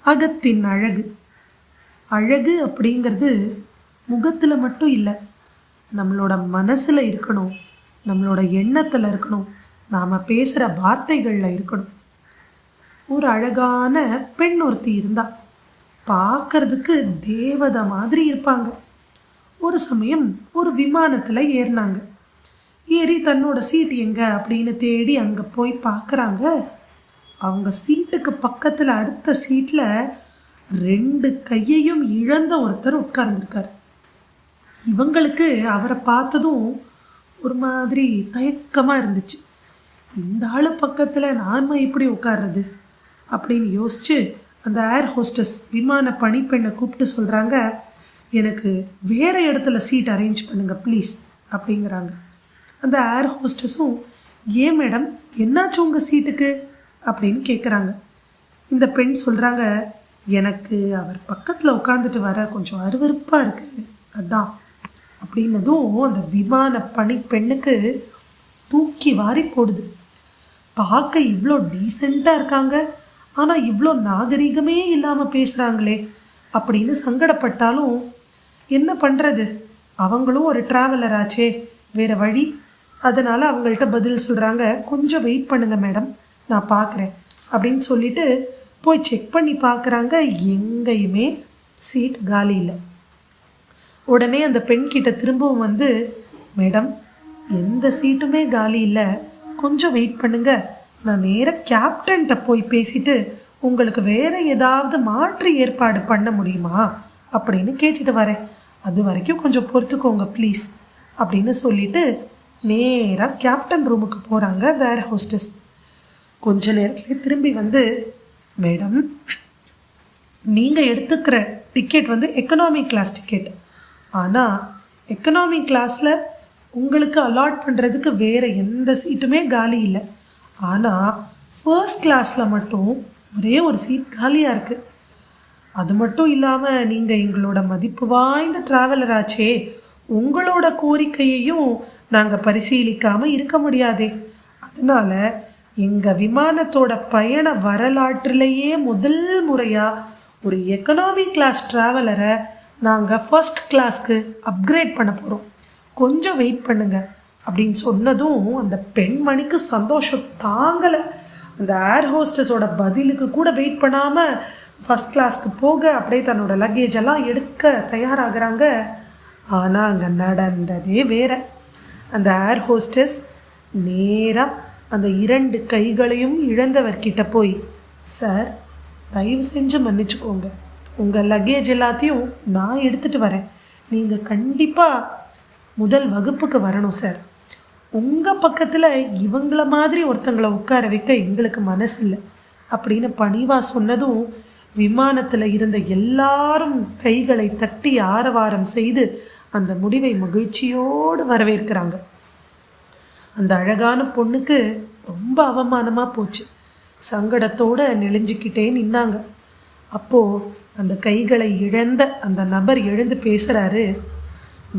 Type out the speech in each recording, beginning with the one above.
அகத்தின் அழகு. அழகு அப்படிங்கிறது முகத்தில் மட்டும் இல்லை, நம்மளோட மனசில் இருக்கணும், நம்மளோட எண்ணத்தில் இருக்கணும், நாம் பேசுகிற வார்த்தைகளில் இருக்கணும். ஒரு அழகான பெண் ஒருத்தி இருந்தா, பார்க்கறதுக்கு தேவதை மாதிரி இருப்பாங்க. ஒரு சமயம் ஒரு விமானத்தில் ஏறினாங்க. ஏறி தன்னோட சீட் எங்கே அப்படின்னு தேடி அங்கே போய் பார்க்குறாங்க. அவங்க சீட்டுக்கு பக்கத்தில் அடுத்த சீட்டில் 2 கையையும் இழந்த ஒருத்தர் உட்கார்ந்துருக்கார். இவங்களுக்கு அவரை பார்த்ததும் ஒரு மாதிரி தயக்கமாக இருந்துச்சு. இந்த ஆள் பக்கத்தில் நாம் எப்படி உட்கார்றது அப்படின்னு யோசித்து அந்த ஏர் ஹோஸ்டஸ் விமான பணிப்பெண்ணை கூப்பிட்டு சொல்கிறாங்க, எனக்கு வேறு இடத்துல சீட் அரேஞ்ச் பண்ணுங்கள் ப்ளீஸ் அப்படிங்கிறாங்க. அந்த ஏர் ஹோஸ்டஸும், ஏன் மேடம் என்னாச்சு உங்கள் சீட்டுக்கு அப்படின்னு கேட்குறாங்க. இந்த பெண் சொல்கிறாங்க, எனக்கு அவர் பக்கத்தில் உட்காந்துட்டு வர கொஞ்சம் அருவருப்பாக இருக்குது அதான் அப்படின்னதும் அந்த விமான பணிப்பெண்ணுக்கு தூக்கி வாரி போடுது. பார்க்க இவ்வளோ டீசெண்டாக இருக்காங்க, ஆனால் இவ்வளோ நாகரிகமே இல்லாமல் பேசுகிறாங்களே அப்படின்னு சங்கடப்பட்டாலும் என்ன பண்ணுறது, அவங்களும் ஒரு ட்ராவலர் ஆச்சே, வேறு வழி. அதனால் அவங்கள்ட்ட பதில் சொல்கிறாங்க, கொஞ்சம் வெயிட் பண்ணுங்கள் மேடம், நான் பார்க்குறேன் அப்படின்னு சொல்லிட்டு போய் செக் பண்ணி பார்க்குறாங்க. எங்கேயுமே சீட் காலி இல்லை. உடனே அந்த பெண்கிட்ட திரும்பவும் வந்து, மேடம் எந்த சீட்டுமே காலி இல்லை, கொஞ்சம் வெயிட் பண்ணுங்க, நான் நேராக கேப்டன்கிட்ட போய் பேசிட்டு உங்களுக்கு வேறு ஏதாவது மாற்று ஏற்பாடு பண்ண முடியுமா அப்படின்னு கேட்டுட்டு வரேன், அது வரைக்கும் கொஞ்சம் பொறுத்துக்கோங்க ப்ளீஸ் அப்படின்னு சொல்லிட்டு நேராக கேப்டன் ரூமுக்கு போகிறாங்க அந்த ஏர் ஹோஸ்டஸ். கொஞ்ச நேரத்துலேயே திரும்பி வந்து, மேடம் நீங்கள் எடுத்துக்கிற டிக்கெட் வந்து எக்கனாமி கிளாஸ் டிக்கெட், ஆனால் எக்கனாமி கிளாஸில் உங்களுக்கு அலாட் பண்ணுறதுக்கு வேறு எந்த சீட்டுமே காலி இல்லை, ஆனால் ஃபர்ஸ்ட் கிளாஸில் மட்டும் ஒரே ஒரு சீட் காலியாக இருக்குது. அது மட்டும் இல்லாமல் நீங்கள் எங்களோட மதிப்பு வாய்ந்த ட்ராவலர் ஆச்சே, உங்களோட கோரிக்கையையும் நாங்கள் பரிசீலிக்காமல் இருக்க முடியாதே. அதனால் எங்கள் விமானத்தோட பயண வரலாற்றிலேயே முதல் முறையாக ஒரு எக்கனாமி கிளாஸ் ட்ராவலரை நாங்கள் ஃபர்ஸ்ட் கிளாஸ்க்கு அப்கிரேட் பண்ண போகிறோம், கொஞ்சம் வெயிட் பண்ணுங்கள் அப்படின்னு சொன்னதும் அந்த பெண்மணிக்கு சந்தோஷம் தாங்கலை. அந்த ஏர் ஹோஸ்டஸோட பதிலுக்கு கூட வெயிட் பண்ணாமல் ஃபஸ்ட் கிளாஸ்க்கு போக அப்படியே தன்னோட லக்கேஜ் எல்லாம் எடுக்க தயாராகிறாங்க. ஆனால் அங்கே நடந்ததே வேற. அந்த ஏர் ஹோஸ்டஸ் நேராக அந்த 2 கைகளையும் இழந்தவர்கிட்ட போய், சார் தயவு செஞ்சு மன்னிச்சுக்கோங்க, உங்கள் லக்கேஜ் எல்லாத்தையும் நான் எடுத்துகிட்டு வரேன், நீங்கள் கண்டிப்பாக முதல் வகுப்புக்கு வரணும் சார், உங்கள் பக்கத்தில் இவங்கள மாதிரி ஒருத்தங்களை உட்கார வைக்க எங்களுக்கு மனசு இல்லை அப்படின்னு பணிவாக சொன்னதும் விமானத்தில் இருந்த எல்லாரும் கைகளை தட்டி ஆரவாரம் செய்து அந்த முடிவை மகிழ்ச்சியோடு வரவேற்கிறாங்க. அந்த அழகான பொண்ணுக்கு ரொம்ப அவமானமாக போச்சு. சங்கடத்தோடு நெளிஞ்சிக்கிட்டே நின்னாங்க. அப்போது அந்த கைகளை இழந்த அந்த நபர் எழுந்து பேசுகிறாரு,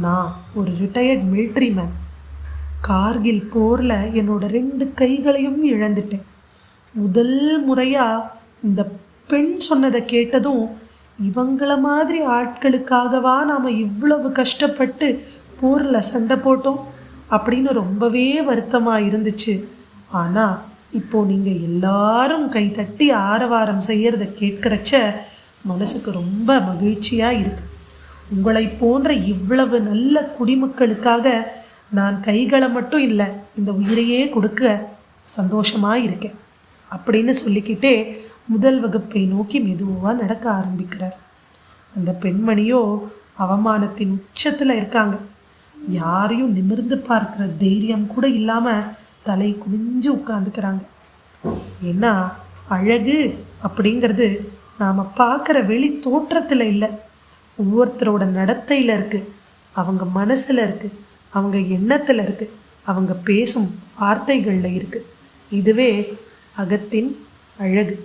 நான் ஒரு ரிட்டையர்ட் மிலிட்ரி மேன், கார்கில் போரில் என்னோட 2 கைகளையும் இழந்துட்டேன். முதல் முறையாக இந்த பெண் சொன்னதை கேட்டதும், இவங்கள மாதிரி ஆட்களுக்காகவா நாம் இவ்வளவு கஷ்டப்பட்டு போரில் சண்டை போட்டோம் அப்படின்னு ரொம்பவே வருத்தமாக இருந்துச்சு. ஆனால் இப்போது நீங்கள் எல்லாரும் கைத்தட்டி ஆரவாரம் செய்கிறத கேட்குறச்ச மனசுக்கு ரொம்ப மகிழ்ச்சியாக இருக்குது. உங்களை போன்ற இவ்வளவு நல்ல குடிமக்களுக்காக நான் கைகளை மட்டும் இல்லை, இந்த உயிரையே கொடுக்க சந்தோஷமாக இருக்கேன் அப்படின்னு சொல்லிக்கிட்டே முதல் வகுப்பை நோக்கி மெதுவாக நடக்க ஆரம்பிக்கிறார். அந்த பெண்மணியோ அவமானத்தின் உச்சத்தில் இருக்காங்க. யாரையும் நிமிர்ந்து பார்க்குற தைரியம் கூட இல்லாமல் தலை குனிஞ்சு உட்காந்துக்கிறாங்க. ஏன்னா அழகு அப்படிங்கிறது நாம் பார்க்குற வெளி தோற்றத்தில் இல்லை, ஒவ்வொருத்தரோட நடத்தையில் இருக்குது, அவங்க மனசில் இருக்குது, அவங்க எண்ணத்தில் இருக்குது, அவங்க பேசும் வார்த்தைகளில் இருக்குது. இதுவே அகத்தின் அழகு.